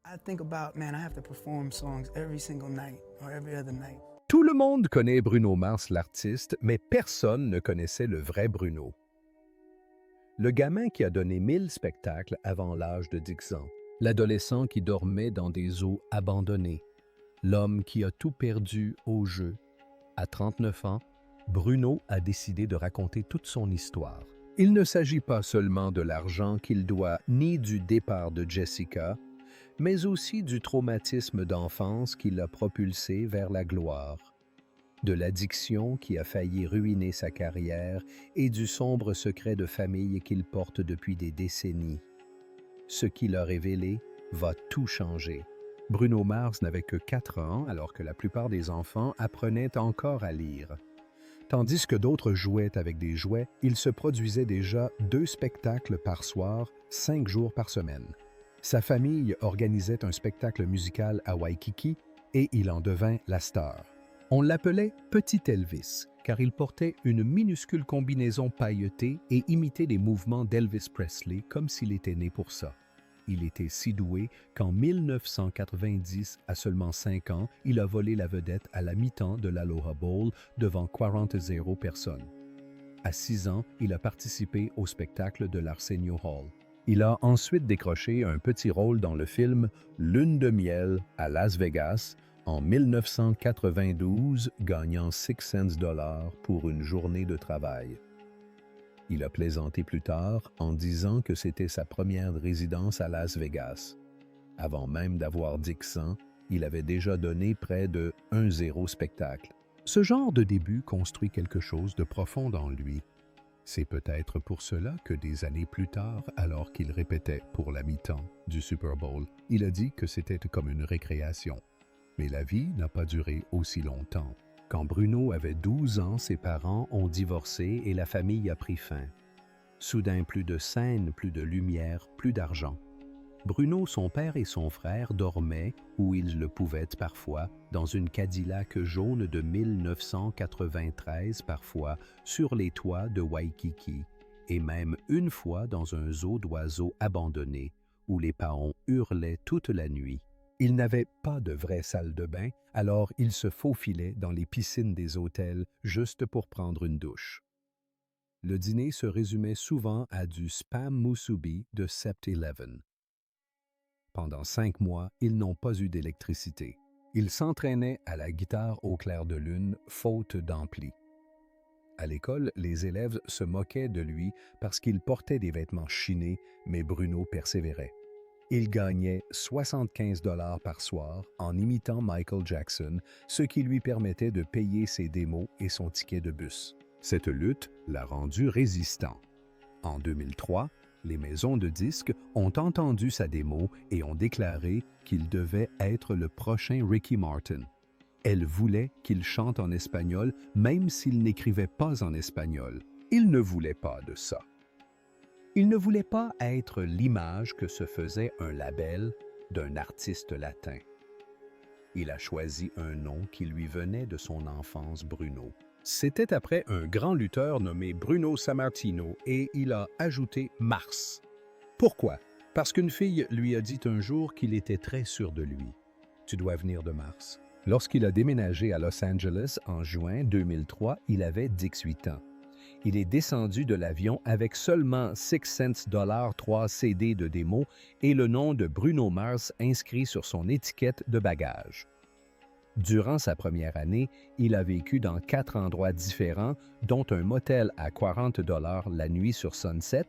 I think about, man, I have to perform songs every single night or every other night. Tout le monde connaît Bruno Mars, l'artiste, mais personne ne connaissait le vrai Bruno. Le gamin qui a donné 1000 spectacles avant l'âge de 10 ans, l'adolescent qui dormait dans des eaux abandonnées, l'homme qui a tout perdu au jeu. À 39 ans, Bruno a décidé de raconter toute son histoire. Il ne s'agit pas seulement de l'argent qu'il doit ni du départ de Jessica, mais aussi du traumatisme d'enfance qui l'a propulsé vers la gloire, de l'addiction qui a failli ruiner sa carrière et du sombre secret de famille qu'il porte depuis des décennies. Ce qu'il a révélé va tout changer. Bruno Mars n'avait que 4 ans alors que la plupart des enfants apprenaient encore à lire. Tandis que d'autres jouaient avec des jouets, il se produisait déjà 2 spectacles par soir, 5 jours par semaine. Sa famille organisait un spectacle musical à Waikiki et il en devint la star. On l'appelait Petit Elvis car il portait une minuscule combinaison pailletée et imitait les mouvements d'Elvis Presley comme s'il était né pour ça. Il était si doué qu'en 1990, à seulement 5 ans, il a volé la vedette à la mi-temps de l'Aloha Bowl devant 40 personnes. À 6 ans, il a participé au spectacle de l'Arsenio Hall. Il a ensuite décroché un petit rôle dans le film Lune de miel à Las Vegas en 1992, gagnant 6 cents pour une journée de travail. Il a plaisanté plus tard en disant que c'était sa première résidence à Las Vegas. Avant même d'avoir 10 ans, il avait déjà donné près de 1-0 spectacle. Ce genre de début construit quelque chose de profond en lui. C'est peut-être pour cela que des années plus tard, alors qu'il répétait pour la mi-temps du Super Bowl, il a dit que c'était comme une récréation. Mais la vie n'a pas duré aussi longtemps. Quand Bruno avait 12 ans, ses parents ont divorcé et la famille a pris fin. Soudain, plus de scène, plus de lumière, plus d'argent. Bruno, son père et son frère dormaient, où ils le pouvaient parfois, dans une Cadillac jaune de 1993 parfois, sur les toits de Waikiki, et même une fois dans un zoo d'oiseaux abandonné, où les paons hurlaient toute la nuit. Il n'avait pas de vraie salle de bain, alors il se faufilait dans les piscines des hôtels juste pour prendre une douche. Le dîner se résumait souvent à du spam musubi de 7-Eleven. Pendant 5 mois, ils n'ont pas eu d'électricité. Il s'entraînait à la guitare au clair de lune, faute d'ampli. À l'école, les élèves se moquaient de lui parce qu'il portait des vêtements chinés, mais Bruno persévérait. Il gagnait 75 $ par soir en imitant Michael Jackson, ce qui lui permettait de payer ses démos et son ticket de bus. Cette lutte l'a rendu résistant. En 2003, les maisons de disques ont entendu sa démo et ont déclaré qu'il devait être le prochain Ricky Martin. Elles voulaient qu'il chante en espagnol même s'il n'écrivait pas en espagnol. Il ne voulait pas de ça. Il ne voulait pas être l'image que se faisait un label d'un artiste latin. Il a choisi un nom qui lui venait de son enfance, Bruno. C'était après un grand lutteur nommé Bruno Sammartino et il a ajouté Mars. Pourquoi? Parce qu'une fille lui a dit un jour qu'il était très sûr de lui. Tu dois venir de Mars. Lorsqu'il a déménagé à Los Angeles en juin 2003, il avait 18 ans. Il est descendu de l'avion avec seulement 6 cents, 3 CD de démo et le nom de Bruno Mars inscrit sur son étiquette de bagage. Durant sa première année, il a vécu dans 4 endroits différents, dont un motel à 40 $ la nuit sur Sunset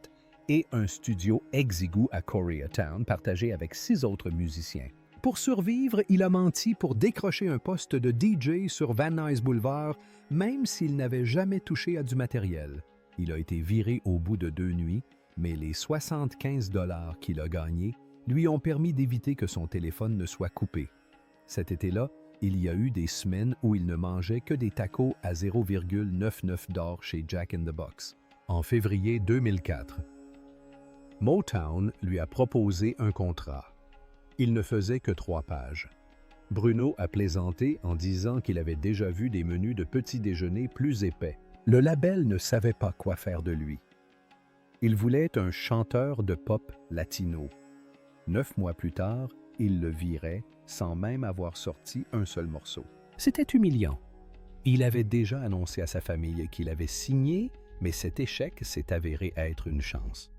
et un studio exigu à Koreatown partagé avec 6 autres musiciens. Pour survivre, il a menti pour décrocher un poste de DJ sur Van Nuys Boulevard, même s'il n'avait jamais touché à du matériel. Il a été viré au bout de 2 nuits, mais les 75 $ qu'il a gagnés lui ont permis d'éviter que son téléphone ne soit coupé. Cet été-là, il y a eu des semaines où il ne mangeait que des tacos à 0,99 $ chez Jack in the Box. En février 2004, Motown lui a proposé un contrat. Il ne faisait que 3 pages. Bruno a plaisanté en disant qu'il avait déjà vu des menus de petit déjeuner plus épais. Le label ne savait pas quoi faire de lui. Il voulait un chanteur de pop latino. 9 mois plus tard, il le virait sans même avoir sorti un seul morceau. C'était humiliant. Il avait déjà annoncé à sa famille qu'il avait signé, mais cet échec s'est avéré être une chance.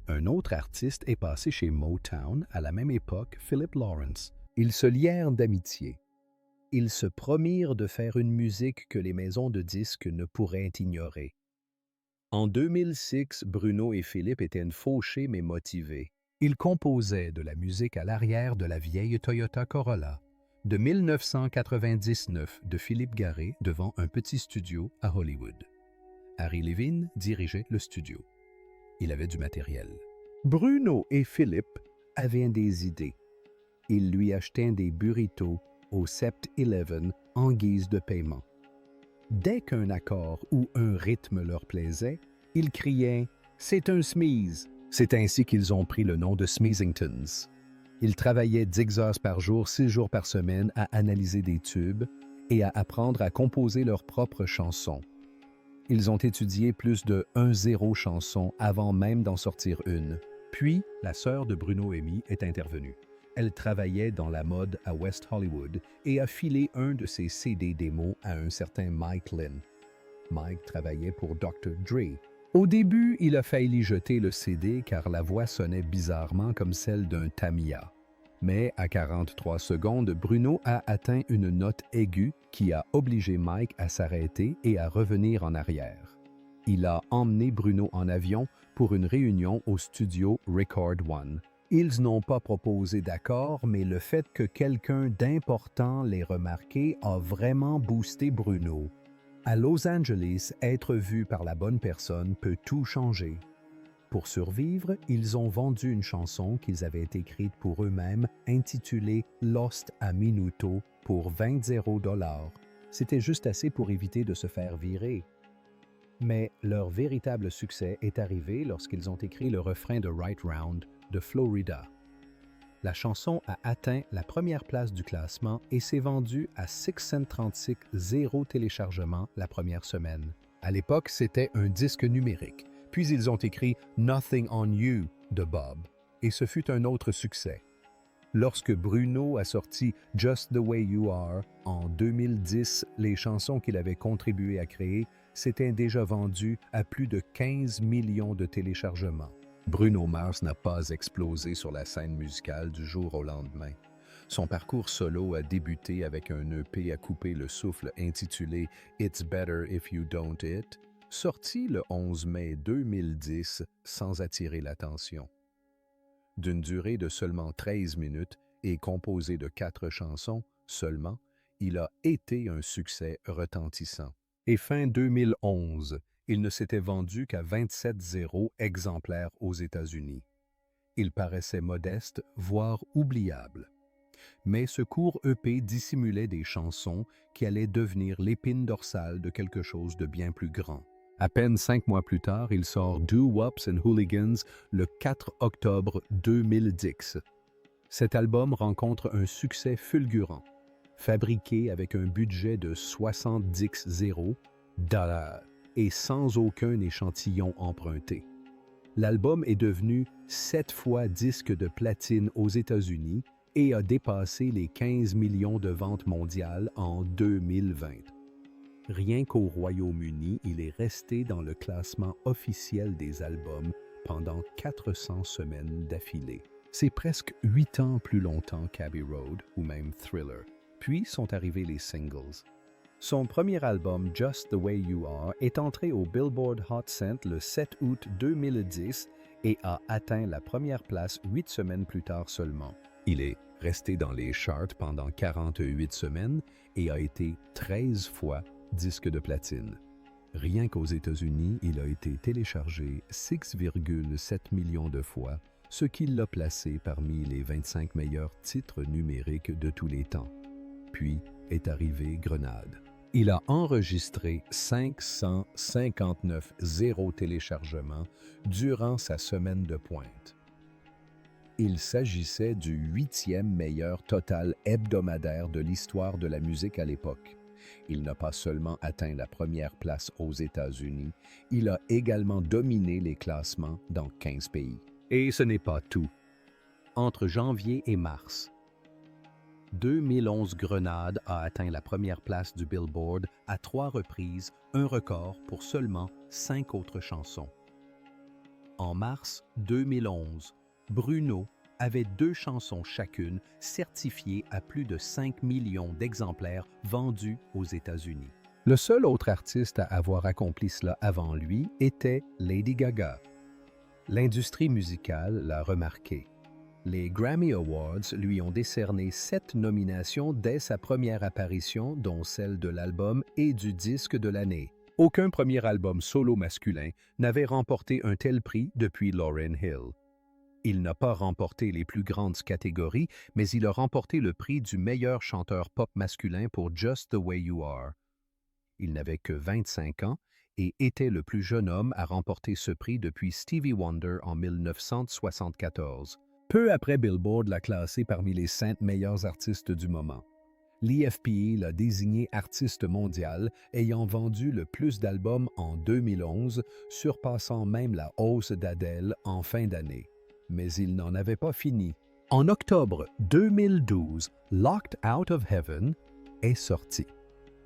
Un autre artiste est passé chez Motown à la même époque, Philip Lawrence. Ils se lièrent d'amitié. Ils se promirent de faire une musique que les maisons de disques ne pourraient ignorer. En 2006, Bruno et Philippe étaient fauchés mais motivés. Ils composaient de la musique à l'arrière de la vieille Toyota Corolla de 1999 de Philippe Garré devant un petit studio à Hollywood. Harry Levine dirigeait le studio. Il avait du matériel. Bruno et Philippe avaient des idées. Ils lui achetaient des burritos au 7-Eleven en guise de paiement. Dès qu'un accord ou un rythme leur plaisait, ils criaient « C'est un Smeeze ». C'est ainsi qu'ils ont pris le nom de Smeezingtons. Ils travaillaient 10 heures par jour, 6 jours par semaine à analyser des tubes et à apprendre à composer leurs propres chansons. Ils ont étudié plus de 1-0 chansons avant même d'en sortir une. Puis, la sœur de Bruno Amy est intervenue. Elle travaillait dans la mode à West Hollywood et a filé un de ses CD démos à un certain Mike Lynn. Mike travaillait pour Dr. Dre. Au début, il a failli jeter le CD car la voix sonnait bizarrement comme celle d'un Tamiya. Mais à 43 secondes, Bruno a atteint une note aiguë qui a obligé Mike à s'arrêter et à revenir en arrière. Il a emmené Bruno en avion pour une réunion au studio Record One. Ils n'ont pas proposé d'accord, mais le fait que quelqu'un d'important l'ait remarqué a vraiment boosté Bruno. À Los Angeles, être vu par la bonne personne peut tout changer. Pour survivre, ils ont vendu une chanson qu'ils avaient écrite pour eux-mêmes, intitulée « Lost a Minuto » pour 20 $. C'était juste assez pour éviter de se faire virer. Mais leur véritable succès est arrivé lorsqu'ils ont écrit le refrain de Right Round de Florida. La chanson a atteint la première place du classement et s'est vendue à 636 0 téléchargements la première semaine. À l'époque, c'était un disque numérique. Puis ils ont écrit « Nothing on You » de Bob, et ce fut un autre succès. Lorsque Bruno a sorti « Just the Way You Are » en 2010, les chansons qu'il avait contribué à créer s'étaient déjà vendues à plus de 15 millions de téléchargements. Bruno Mars n'a pas explosé sur la scène musicale du jour au lendemain. Son parcours solo a débuté avec un EP à couper le souffle intitulé « It's Better If You Don't It », sorti le 11 mai 2010 sans attirer l'attention. D'une durée de seulement 13 minutes et composé de 4 chansons seulement, il a été un succès retentissant. Et fin 2011, il ne s'était vendu qu'à 27,0 exemplaires aux États-Unis. Il paraissait modeste, voire oubliable. Mais ce court EP dissimulait des chansons qui allaient devenir l'épine dorsale de quelque chose de bien plus grand. À peine 5 mois plus tard, il sort Doo-Wops and Hooligans le 4 octobre 2010. Cet album rencontre un succès fulgurant, fabriqué avec un budget de 70 $ et sans aucun échantillon emprunté. L'album est devenu 7 fois disque de platine aux États-Unis et a dépassé les 15 millions de ventes mondiales en 2020. Rien qu'au Royaume-Uni, il est resté dans le classement officiel des albums pendant 400 semaines d'affilée. C'est presque 8 ans plus longtemps qu'Abbey Road ou même Thriller. Puis sont arrivés les singles. Son premier album, Just the Way You Are, est entré au Billboard Hot 100 le 7 août 2010 et a atteint la première place 8 semaines plus tard seulement. Il est resté dans les charts pendant 48 semaines et a été 13 fois disque de platine. Rien qu'aux États-Unis, il a été téléchargé 6,7 millions de fois, ce qui l'a placé parmi les 25 meilleurs titres numériques de tous les temps. Puis est arrivé Grenade. Il a enregistré 559 0 téléchargements durant sa semaine de pointe. Il s'agissait du 8e meilleur total hebdomadaire de l'histoire de la musique à l'époque. Il n'a pas seulement atteint la première place aux États-Unis, il a également dominé les classements dans 15 pays. Et ce n'est pas tout. entre janvier et mars. 2011 Grenade a atteint la première place du Billboard à 3 reprises, un record pour seulement 5 autres chansons. En mars 2011, Bruno avait 2 chansons chacune certifiées à plus de 5 millions d'exemplaires vendus aux États-Unis. Le seul autre artiste à avoir accompli cela avant lui était Lady Gaga. L'industrie musicale l'a remarqué. Les Grammy Awards lui ont décerné 7 nominations dès sa première apparition, dont celle de l'album et du disque de l'année. Aucun premier album solo masculin n'avait remporté un tel prix depuis Lauryn Hill. Il n'a pas remporté les plus grandes catégories, mais il a remporté le prix du meilleur chanteur pop masculin pour Just the Way You Are. Il n'avait que 25 ans et était le plus jeune homme à remporter ce prix depuis Stevie Wonder en 1974. Peu après, Billboard l'a classé parmi les 5 meilleurs artistes du moment. L'EFPI l'a désigné artiste mondial ayant vendu le plus d'albums en 2011, surpassant même la hausse d'Adele en fin d'année. Mais il n'en avait pas fini. En octobre 2012, Locked Out of Heaven est sorti.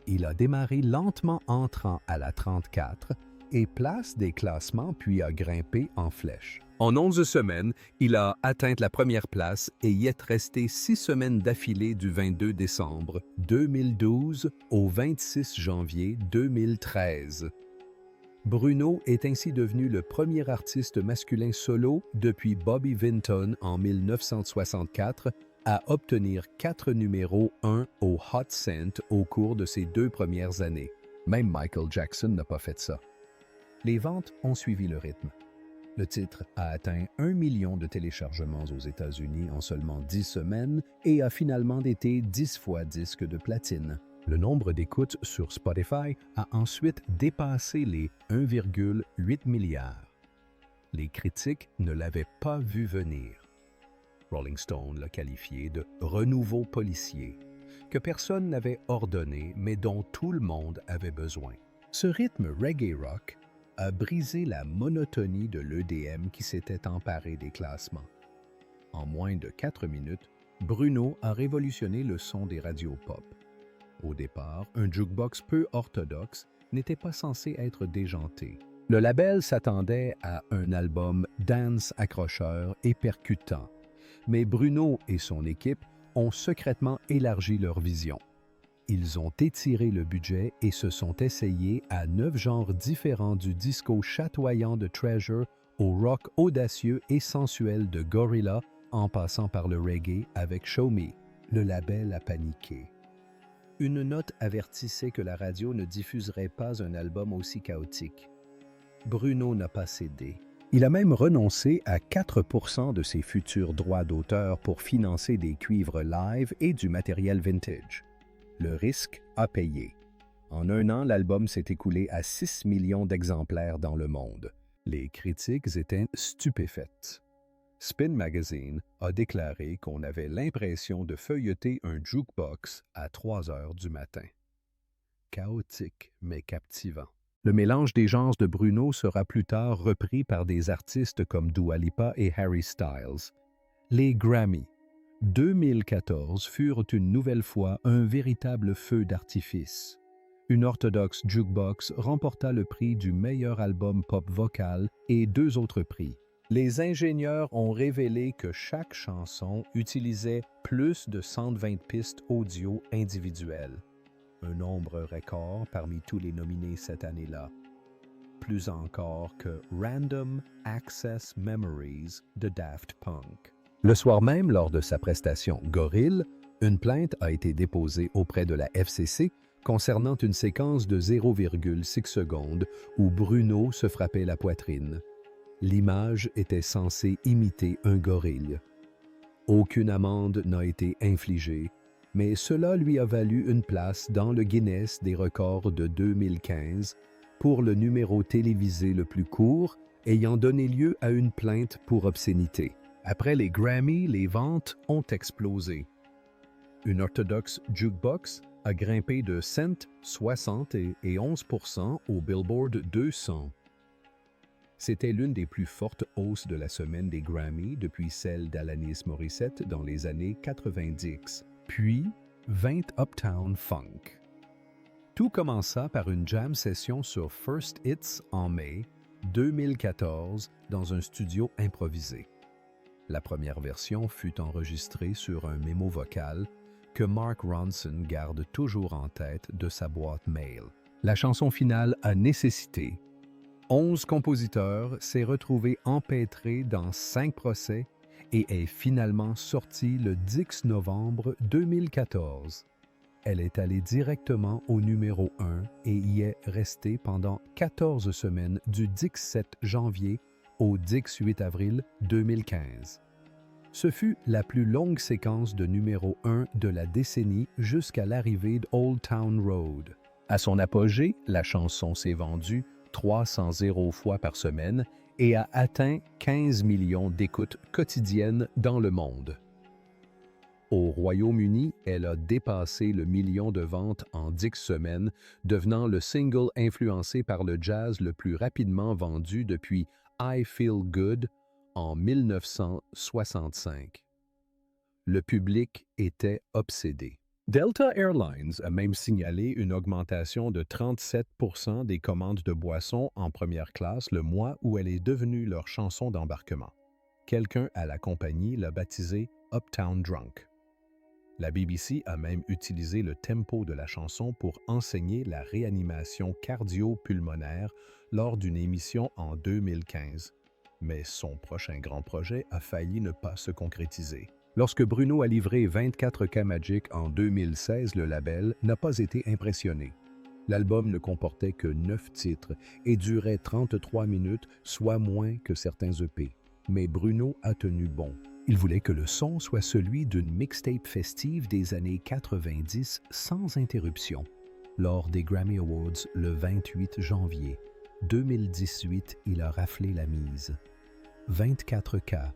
Il a démarré lentement entrant à la 34 et place des classements puis a grimpé en flèche. En 11 semaines, il a atteint la première place et y est resté 6 semaines d'affilée du 22 décembre 2012 au 26 janvier 2013. Bruno est ainsi devenu le premier artiste masculin solo depuis Bobby Vinton en 1964 à obtenir 4 numéros 1 au Hot 100 au cours de ses 2 premières années. Même Michael Jackson n'a pas fait ça. Les ventes ont suivi le rythme. Le titre a atteint 1 million de téléchargements aux États-Unis en seulement 10 semaines et a finalement été 10 fois disque de platine. Le nombre d'écoutes sur Spotify a ensuite dépassé les 1,8 milliard. Les critiques ne l'avaient pas vu venir. Rolling Stone l'a qualifié de « renouveau policier », que personne n'avait ordonné mais dont tout le monde avait besoin. Ce rythme reggae rock a brisé la monotonie de l'EDM qui s'était emparé des classements. En moins de 4 minutes, Bruno a révolutionné le son des radios pop. Au départ, un jukebox peu orthodoxe n'était pas censé être déjanté. Le label s'attendait à un album dance accrocheur et percutant, mais Bruno et son équipe ont secrètement élargi leur vision. Ils ont étiré le budget et se sont essayés à 9 genres différents du disco chatoyant de Treasure au rock audacieux et sensuel de Gorilla en passant par le reggae avec Show Me. Le label a paniqué. Une note avertissait que la radio ne diffuserait pas un album aussi chaotique. Bruno n'a pas cédé. Il a même renoncé à 4% de ses futurs droits d'auteur pour financer des cuivres live et du matériel vintage. Le risque a payé. En 1 an, l'album s'est écoulé à 6 millions d'exemplaires dans le monde. Les critiques étaient stupéfaites. Spin Magazine a déclaré qu'on avait l'impression de feuilleter un jukebox à 3 heures du matin. Chaotique mais captivant. Le mélange des genres de Bruno sera plus tard repris par des artistes comme Dua Lipa et Harry Styles. Les Grammy 2014 furent une nouvelle fois un véritable feu d'artifice. Une orthodoxe jukebox remporta le prix du meilleur album pop vocal et 2 autres prix. Les ingénieurs ont révélé que chaque chanson utilisait plus de 120 pistes audio individuelles, un nombre record parmi tous les nominés cette année-là, plus encore que Random Access Memories de Daft Punk. Le soir même, lors de sa prestation Gorille, une plainte a été déposée auprès de la FCC concernant une séquence de 0,6 secondes où Bruno se frappait la poitrine. L'image était censée imiter un gorille. Aucune amende n'a été infligée, mais cela lui a valu une place dans le Guinness des records de 2015 pour le numéro télévisé le plus court ayant donné lieu à une plainte pour obscénité. Après les Grammy, les ventes ont explosé. Une orthodoxe jukebox a grimpé de 160 et 11% au Billboard 200. C'était l'une des plus fortes hausses de la semaine des Grammy depuis celle d'Alanis Morissette dans les années 90. Puis, 20 Uptown Funk. Tout commença par une jam session sur First Hits en mai 2014 dans un studio improvisé. La première version fut enregistrée sur un mémo vocal que Mark Ronson garde toujours en tête de sa boîte mail. La chanson finale a nécessité 11 compositeurs, s'est retrouvée empêtrée dans 5 procès et est finalement sortie le 10 novembre 2014. Elle est allée directement au numéro 1 et y est restée pendant 14 semaines du 17 janvier au 18 avril 2015. Ce fut la plus longue séquence de numéro 1 de la décennie jusqu'à l'arrivée d'Old Town Road. À son apogée, la chanson s'est vendue 300 fois par semaine et a atteint 15 millions d'écoutes quotidiennes dans le monde. Au Royaume-Uni, elle a dépassé le million de ventes en 10 semaines, devenant le single influencé par le jazz le plus rapidement vendu depuis I Feel Good en 1965. Le public était obsédé. Delta Airlines a même signalé une augmentation de 37% des commandes de boissons en première classe le mois où elle est devenue leur chanson d'embarquement. Quelqu'un à la compagnie l'a baptisée Uptown Drunk. La BBC a même utilisé le tempo de la chanson pour enseigner la réanimation cardio-pulmonaire lors d'une émission en 2015. Mais son prochain grand projet a failli ne pas se concrétiser. Lorsque Bruno a livré 24K Magic en 2016, le label n'a pas été impressionné. L'album ne comportait que 9 titres et durait 33 minutes, soit moins que certains EP. Mais Bruno a tenu bon. Il voulait que le son soit celui d'une mixtape festive des années 90 sans interruption. Lors des Grammy Awards le 28 janvier 2018, il a raflé la mise. 24K.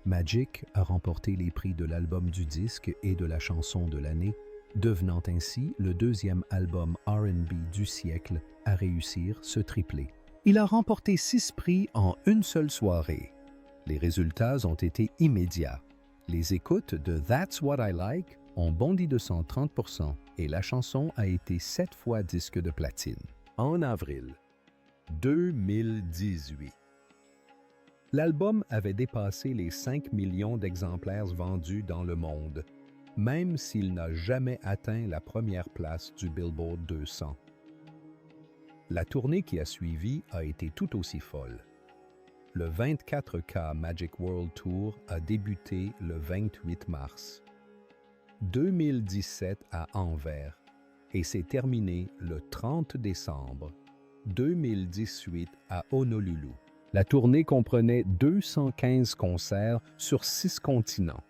Magic a remporté les prix de l'album du disque et de la chanson de l'année, devenant ainsi le deuxième album R&B du siècle à réussir ce triplé. Il a remporté 6 prix en une seule soirée. Les résultats ont été immédiats. Les écoutes de That's What I Like ont bondi de 130% et la chanson a été 7 fois disque de platine. En avril 2018, l'album avait dépassé les 5 millions d'exemplaires vendus dans le monde, même s'il n'a jamais atteint la première place du Billboard 200. La tournée qui a suivi a été tout aussi folle. Le 24K Magic World Tour a débuté le 28 mars 2017 à Anvers et s'est terminé le 30 décembre 2018 à Honolulu. La tournée comprenait 215 concerts sur 6 continents.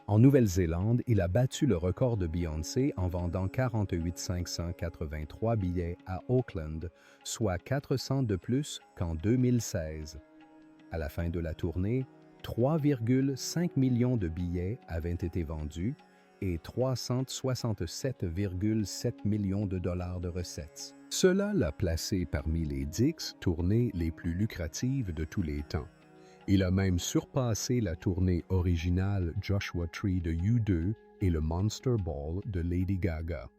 En Nouvelle-Zélande, il a battu le record de Beyoncé en vendant 48 583 billets à Auckland, soit 400 de plus qu'en 2016. À la fin de la tournée, 3,5 millions de billets avaient été vendus et 367,7 millions de dollars de recettes. Cela l'a placé parmi les 10 tournées les plus lucratives de tous les temps. Il a même surpassé la tournée originale Joshua Tree de U2 et le Monster Ball de Lady Gaga.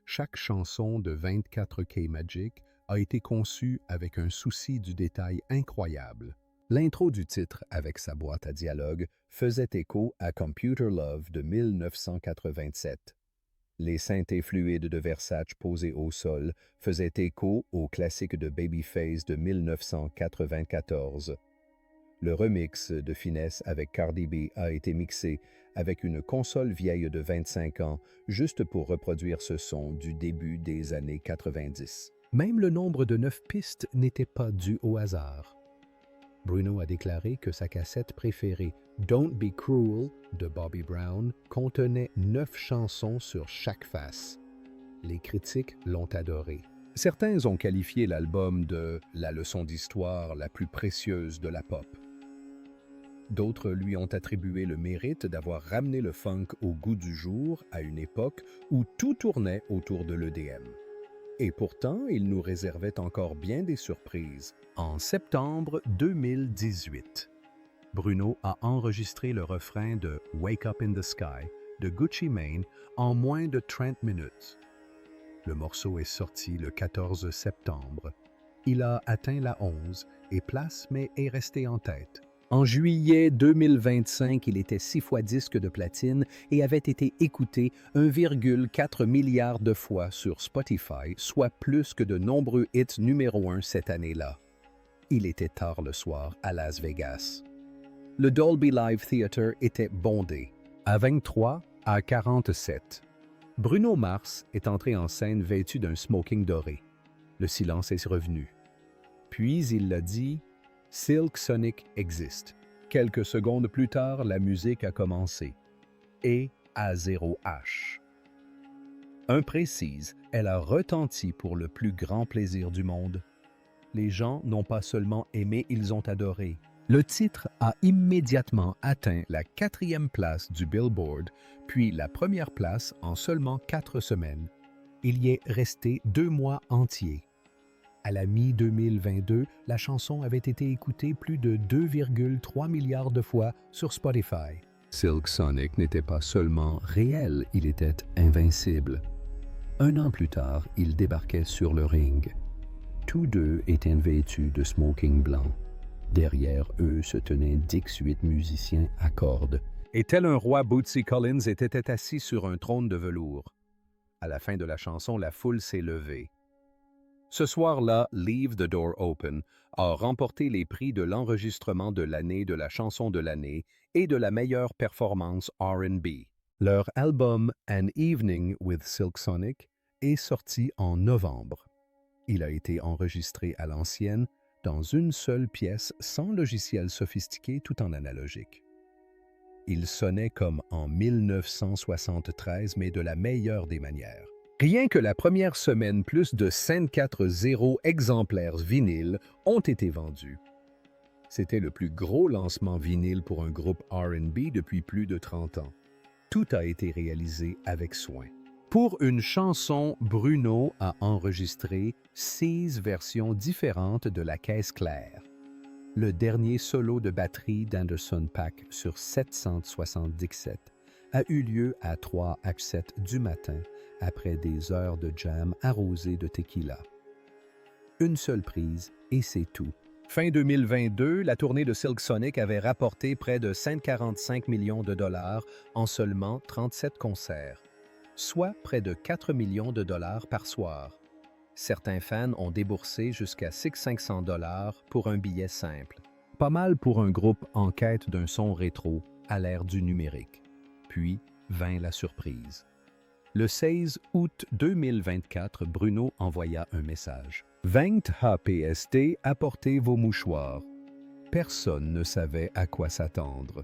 Chaque chanson de 24K Magic a été conçue avec un souci du détail incroyable. L'intro du titre, avec sa boîte à dialogue, faisait écho à Computer Love de 1987. Les synthés fluides de Versace posés au sol faisaient écho au classique de Babyface de 1994. Le remix de Finesse avec Cardi B a été mixé avec une console vieille de 25 ans juste pour reproduire ce son du début des années 90. Même le nombre de 9 pistes n'était pas dû au hasard. Bruno a déclaré que sa cassette préférée, Don't Be Cruel, de Bobby Brown, contenait 9 chansons sur chaque face. Les critiques l'ont adoré. Certains ont qualifié l'album de la leçon d'histoire la plus précieuse de la pop. D'autres lui ont attribué le mérite d'avoir ramené le funk au goût du jour à une époque où tout tournait autour de l'EDM. Et pourtant, il nous réservait encore bien des surprises. En septembre 2018, Bruno a enregistré le refrain de Wake Up in the Sky de Gucci Mane en moins de 30 minutes. Le morceau est sorti le 14 septembre. Il a atteint la 11 et place, mais est resté en tête. En juillet 2025, il était 6 fois disque de platine et avait été écouté 1,4 milliard de fois sur Spotify, soit plus que de nombreux hits numéro 1 cette année-là. Il était tard le soir à Las Vegas. Le Dolby Live Theatre était bondé, à 23 à 47. Bruno Mars est entré en scène vêtu d'un smoking doré. Le silence est revenu. Puis il a dit « Silk Sonic existe ». Quelques secondes plus tard, la musique a commencé. Et à 0H. Un précise, elle a retenti pour le plus grand plaisir du monde. Les gens n'ont pas seulement aimé, ils ont adoré. Le titre a immédiatement atteint la 4e place du Billboard, puis la 1re place en seulement 4 semaines. Il y est resté 2 mois entiers. À la mi-2022, la chanson avait été écoutée plus de 2,3 milliards de fois sur Spotify. Silk Sonic n'était pas seulement réel, il était invincible. 1 an plus tard, ils débarquaient sur le ring. Tous deux étaient vêtus de smoking blanc. Derrière eux se tenaient 18 musiciens à cordes. Et tel un roi, Bootsy Collins était assis sur un trône de velours. À la fin de la chanson, la foule s'est levée. Ce soir-là, Leave the Door Open a remporté les prix de l'enregistrement de l'année, de la chanson de l'année et de la meilleure performance R&B. Leur album An Evening with Silk Sonic est sorti en novembre. Il a été enregistré à l'ancienne, dans une seule pièce sans logiciel sophistiqué tout en analogique. Il sonnait comme en 1973, mais de la meilleure des manières. Rien que la première semaine, plus de 54,0 exemplaires vinyles ont été vendus. C'était le plus gros lancement vinyle pour un groupe R&B depuis plus de 30 ans. Tout a été réalisé avec soin. Pour une chanson, Bruno a enregistré 6 versions différentes de la caisse claire. Le dernier solo de batterie d'Anderson .Paak sur 777 a eu lieu à 3h07 du matin après des heures de jam arrosées de tequila. Une seule prise et c'est tout. Fin 2022, la tournée de Silk Sonic avait rapporté près de 145 millions de dollars en seulement 37 concerts, soit près de 4 millions de dollars par soir. Certains fans ont déboursé jusqu'à 500 dollars pour un billet simple. Pas mal pour un groupe en quête d'un son rétro à l'ère du numérique. Puis vint la surprise. Le 16 août 2024, Bruno envoya un message. « 20 HPST, apportez vos mouchoirs. » Personne ne savait à quoi s'attendre.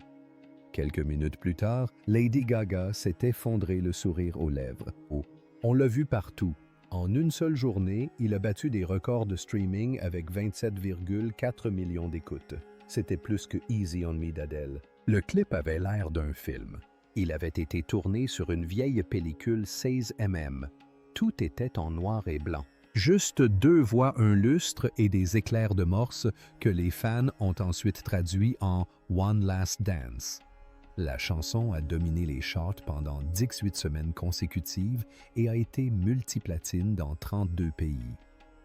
Quelques minutes plus tard, Lady Gaga s'est effondré le sourire aux lèvres. Oh. On l'a vu partout. En une seule journée, il a battu des records de streaming avec 27,4 millions d'écoutes. C'était plus que Easy on Me d'Adèle. Le clip avait l'air d'un film. Il avait été tourné sur une vieille pellicule 16 mm. Tout était en noir et blanc. Juste 2 voix, un lustre et des éclairs de morse que les fans ont ensuite traduits en « One Last Dance ». La chanson a dominé les charts pendant 18 semaines consécutives et a été multiplatine dans 32 pays.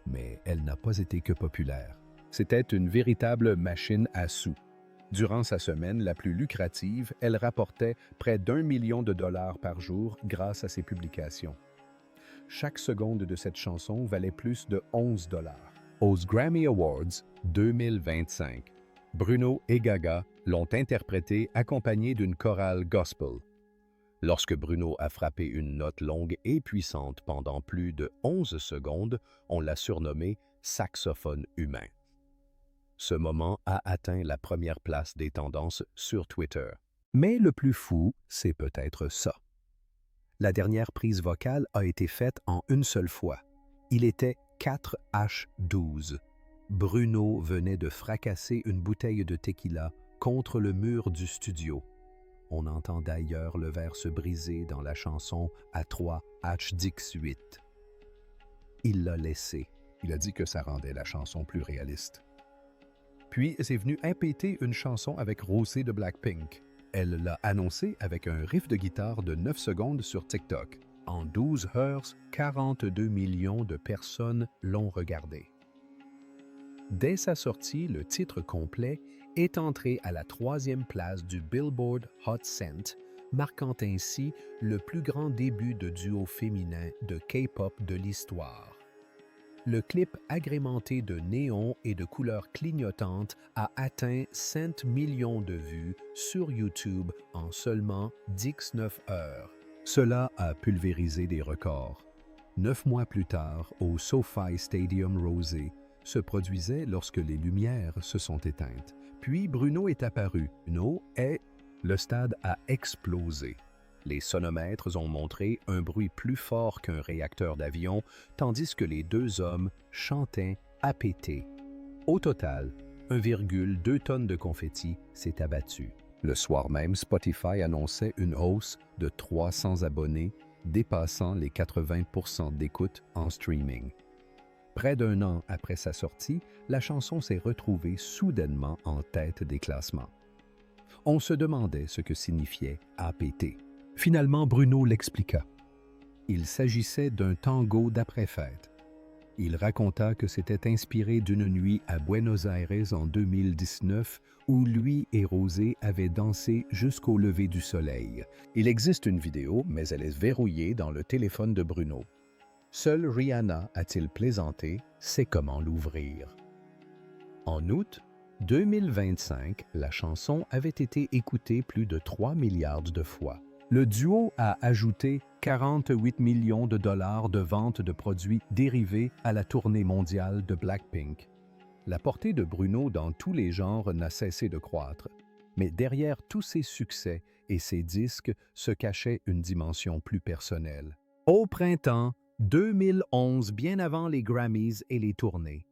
Mais elle n'a pas été que populaire. C'était une véritable machine à sous. Durant sa semaine la plus lucrative, elle rapportait près d'1 million de dollars par jour grâce à ses publications. Chaque seconde de cette chanson valait plus de 11 dollars. Aux Grammy Awards 2025, Bruno et Gaga l'ont interprétée accompagnée d'une chorale gospel. Lorsque Bruno a frappé une note longue et puissante pendant plus de 11 secondes, on l'a surnommé « saxophone humain ». Ce moment a atteint la première place des tendances sur Twitter. Mais le plus fou, c'est peut-être ça. La dernière prise vocale a été faite en une seule fois. Il était 4H12. Bruno venait de fracasser une bouteille de tequila contre le mur du studio. On entend d'ailleurs le verre se briser dans la chanson à 3H18. il l'a laissé. Il a dit que ça rendait la chanson plus réaliste. Puis, c'est venu impéter une chanson avec Rosé de Blackpink. Elle l'a annoncé avec un riff de guitare de 9 secondes sur TikTok. En 12 heures, 42 millions de personnes l'ont regardé. Dès sa sortie, le titre complet est entré à la 3e place du Billboard Hot 100, marquant ainsi le plus grand début de duo féminin de K-pop de l'histoire. Le clip agrémenté de néons et de couleurs clignotantes a atteint 5 millions de vues sur YouTube en seulement 19 heures. Cela a pulvérisé des records. 9 mois plus tard, au SoFi Stadium Rosé, se produisait lorsque les lumières se sont éteintes. Puis Bruno est apparu. Le stade a explosé. Les sonomètres ont montré un bruit plus fort qu'un réacteur d'avion, tandis que les deux hommes chantaient à péter. Au total, 1,2 tonnes de confettis s'est abattu. Le soir même, Spotify annonçait une hausse de 300 abonnés, dépassant les 80% d'écoute en streaming. Près d'un an après sa sortie, la chanson s'est retrouvée soudainement en tête des classements. On se demandait ce que signifiait APT. Finalement, Bruno l'expliqua. Il s'agissait d'un tango d'après-fête. Il raconta que c'était inspiré d'une nuit à Buenos Aires en 2019 où lui et Rosé avaient dansé jusqu'au lever du soleil. Il existe une vidéo, mais elle est verrouillée dans le téléphone de Bruno. Seule Rihanna, a-t-il plaisanté, sait comment l'ouvrir. En août 2025, la chanson avait été écoutée plus de 3 milliards de fois. Le duo a ajouté 48 millions de dollars de ventes de produits dérivés à la tournée mondiale de Blackpink. La portée de Bruno dans tous les genres n'a cessé de croître, mais derrière tous ses succès et ses disques se cachait une dimension plus personnelle. Au printemps 2011, bien avant les Grammys et les tournées,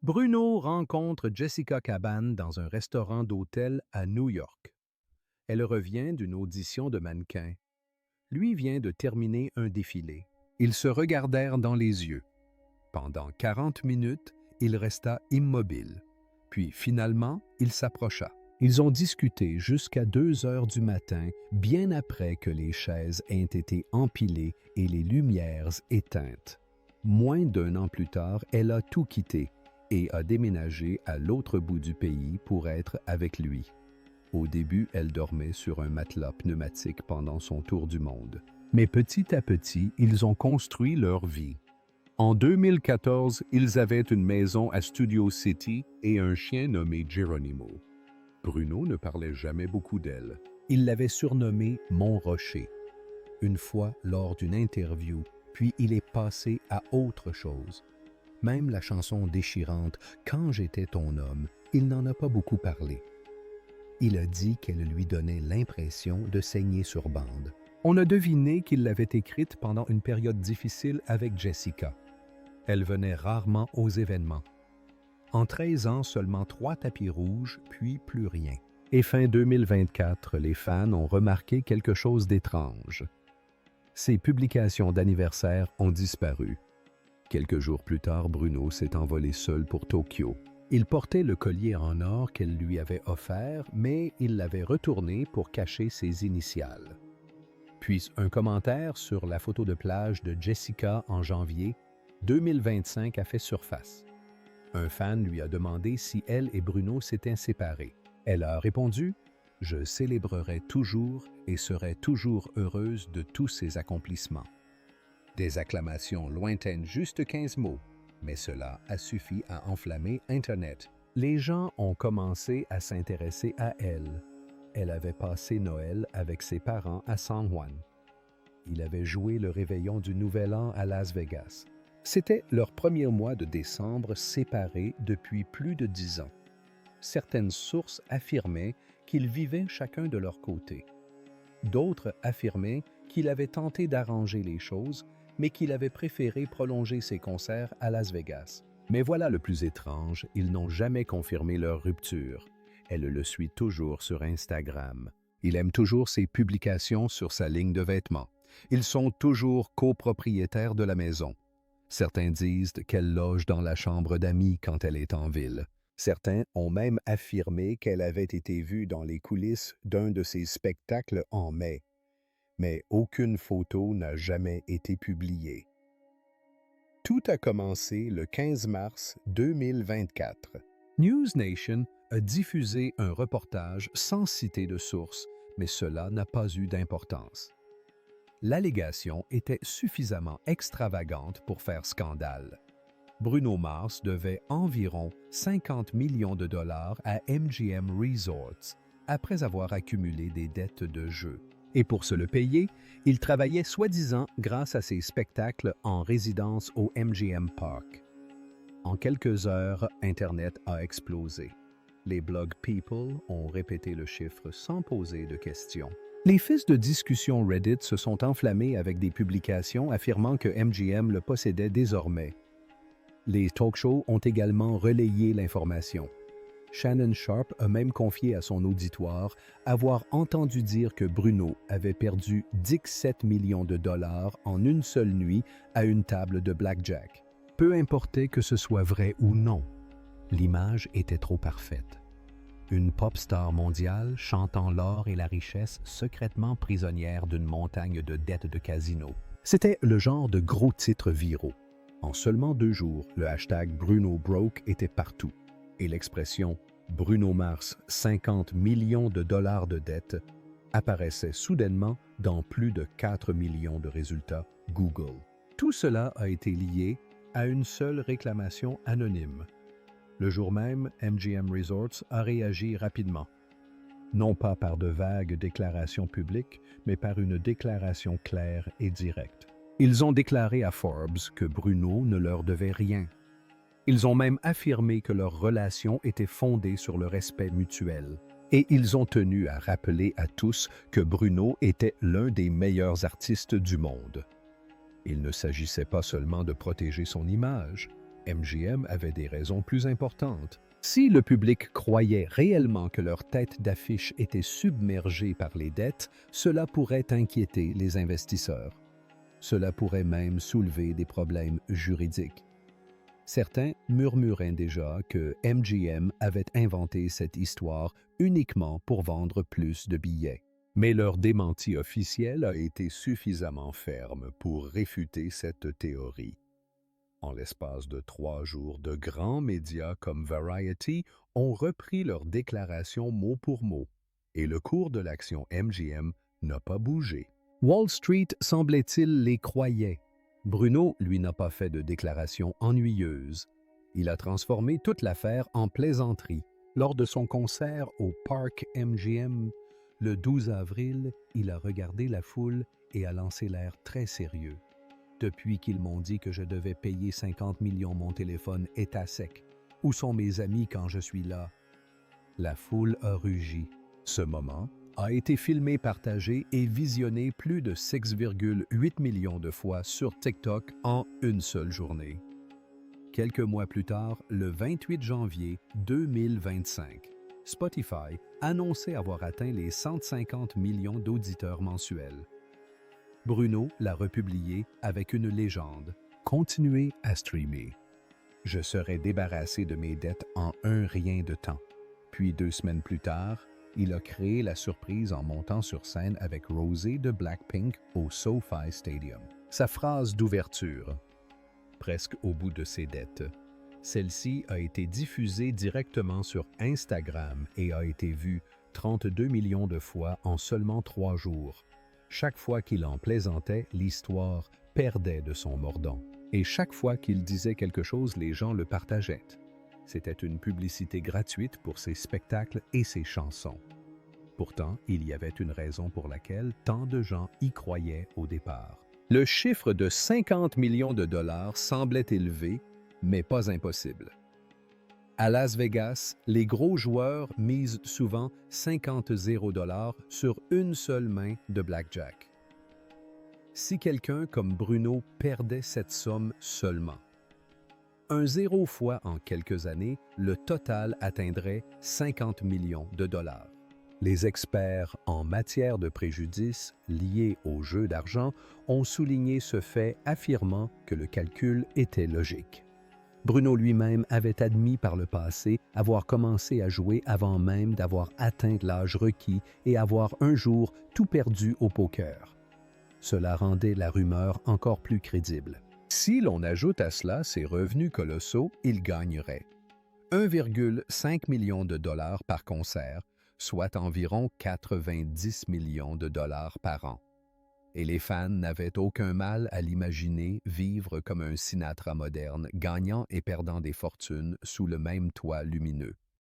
Bruno rencontre Jessica Caban dans un restaurant d'hôtel à New York. Elle revient d'une audition de mannequin. Lui vient de terminer un défilé. Ils se regardèrent dans les yeux. Pendant 40 minutes, il resta immobile. Puis finalement, il s'approcha. Ils ont discuté jusqu'à 2 heures du matin, bien après que les chaises aient été empilées et les lumières éteintes. Moins d'1 an plus tard, elle a tout quitté et a déménagé à l'autre bout du pays pour être avec lui. Au début, elle dormait sur un matelas pneumatique pendant son tour du monde. Mais petit à petit, ils ont construit leur vie. En 2014, ils avaient une maison à Studio City et un chien nommé Geronimo. Bruno ne parlait jamais beaucoup d'elle. Il l'avait surnommée Mon Rocher. Une fois lors d'une interview, puis il est passé à autre chose. Même la chanson déchirante « Quand j'étais ton homme », il n'en a pas beaucoup parlé. Il a dit qu'elle lui donnait l'impression de saigner sur bande. On a deviné qu'il l'avait écrite pendant une période difficile avec Jessica. Elle venait rarement aux événements. En 13 ans, seulement 3 tapis rouges, puis plus rien. Et fin 2024, les fans ont remarqué quelque chose d'étrange. Ses publications d'anniversaire ont disparu. Quelques jours plus tard, Bruno s'est envolé seul pour Tokyo. Il portait le collier en or qu'elle lui avait offert, mais il l'avait retourné pour cacher ses initiales. Puis un commentaire sur la photo de plage de Jessica en janvier 2025 a fait surface. Un fan lui a demandé si elle et Bruno s'étaient séparés. Elle a répondu « Je célébrerai toujours et serai toujours heureuse de tous ses accomplissements. » Des acclamations lointaines, juste 15 mots, mais cela a suffi à enflammer Internet. Les gens ont commencé à s'intéresser à elle. Elle avait passé Noël avec ses parents à San Juan. Il avait joué le réveillon du Nouvel An à Las Vegas. C'était leur premier mois de décembre séparés depuis plus de 10 ans. Certaines sources affirmaient qu'ils vivaient chacun de leur côté. D'autres affirmaient qu'il avait tenté d'arranger les choses, mais qu'il avait préféré prolonger ses concerts à Las Vegas. Mais voilà le plus étrange, ils n'ont jamais confirmé leur rupture. Elle le suit toujours sur Instagram. Il aime toujours ses publications sur sa ligne de vêtements. Ils sont toujours copropriétaires de la maison. Certains disent qu'elle loge dans la chambre d'amis quand elle est en ville. Certains ont même affirmé qu'elle avait été vue dans les coulisses d'un de ses spectacles en mai. Mais aucune photo n'a jamais été publiée. Tout a commencé le 15 mars 2024. News Nation a diffusé un reportage sans citer de source, mais cela n'a pas eu d'importance. L'allégation était suffisamment extravagante pour faire scandale. Bruno Mars devait environ 50 millions de dollars à MGM Resorts après avoir accumulé des dettes de jeu. Et pour se le payer, il travaillait soi-disant grâce à ses spectacles en résidence au MGM Park. En quelques heures, Internet a explosé. Les blogs People ont répété le chiffre sans poser de questions. Les fils de discussion Reddit se sont enflammés avec des publications affirmant que MGM le possédait désormais. Les talk-shows ont également relayé l'information. Shannon Sharpe a même confié à son auditoire avoir entendu dire que Bruno avait perdu 17 millions de dollars en une seule nuit à une table de blackjack. Peu importait que ce soit vrai ou non, l'image était trop parfaite. Une pop star mondiale chantant l'or et la richesse secrètement prisonnière d'une montagne de dettes de casino. C'était le genre de gros titres viraux. En seulement 2 jours, le hashtag Bruno Broke était partout et l'expression Bruno Mars 50 millions de dollars de dettes apparaissait soudainement dans plus de 4 millions de résultats Google. Tout cela a été lié à une seule réclamation anonyme. Le jour même, MGM Resorts a réagi rapidement. Non pas par de vagues déclarations publiques, mais par une déclaration claire et directe. Ils ont déclaré à Forbes que Bruno ne leur devait rien. Ils ont même affirmé que leur relation était fondée sur le respect mutuel. Et ils ont tenu à rappeler à tous que Bruno était l'un des meilleurs artistes du monde. Il ne s'agissait pas seulement de protéger son image. MGM avait des raisons plus importantes. Si le public croyait réellement que leur tête d'affiche était submergée par les dettes, cela pourrait inquiéter les investisseurs. Cela pourrait même soulever des problèmes juridiques. Certains murmuraient déjà que MGM avait inventé cette histoire uniquement pour vendre plus de billets. Mais leur démenti officiel a été suffisamment ferme pour réfuter cette théorie. En l'espace de 3 jours, de grands médias comme Variety ont repris leur déclaration mot pour mot, et le cours de l'action MGM n'a pas bougé. Wall Street, semblait-il, les croyait. Bruno, lui, n'a pas fait de déclaration ennuyeuse. Il a transformé toute l'affaire en plaisanterie. Lors de son concert au Parc MGM, le 12 avril, il a regardé la foule et a lancé l'air très sérieux. Depuis qu'ils m'ont dit que je devais payer 50 millions, mon téléphone est à sec. Où sont mes amis quand je suis là? La foule a rugi. Ce moment a été filmé, partagé et visionné plus de 6,8 millions de fois sur TikTok en une seule journée. Quelques mois plus tard, le 28 janvier 2025, Spotify annonçait avoir atteint les 150 millions d'auditeurs mensuels. Bruno l'a republié avec une légende. Continuez à streamer. Je serai débarrassé de mes dettes en un rien de temps. Puis 2 semaines plus tard, il a créé la surprise en montant sur scène avec Rosé de Blackpink au SoFi Stadium. Sa phrase d'ouverture, presque au bout de ses dettes. Celle-ci a été diffusée directement sur Instagram et a été vue 32 millions de fois en seulement 3 jours. Chaque fois qu'il en plaisantait, l'histoire perdait de son mordant. Et chaque fois qu'il disait quelque chose, les gens le partageaient. C'était une publicité gratuite pour ses spectacles et ses chansons. Pourtant, il y avait une raison pour laquelle tant de gens y croyaient au départ. Le chiffre de 50 millions de dollars semblait élevé, mais pas impossible. À Las Vegas, les gros joueurs misent souvent 50 dollars sur une seule main de blackjack. Si quelqu'un comme Bruno perdait cette somme seulement, un 0 fois en quelques années, le total atteindrait 50 millions de dollars. Les experts en matière de préjudice liés au jeu d'argent ont souligné ce fait, affirmant que le calcul était logique. Bruno lui-même avait admis par le passé avoir commencé à jouer avant même d'avoir atteint l'âge requis et avoir un jour tout perdu au poker. Cela rendait la rumeur encore plus crédible. Si l'on ajoute à cela ses revenus colossaux, il gagnerait 1,5 million de dollars par concert, soit environ 90 millions de dollars par an. Et les fans n'avaient aucun mal à l'imaginer vivre comme un Sinatra moderne, gagnant et perdant des fortunes sous le même toit lumineux.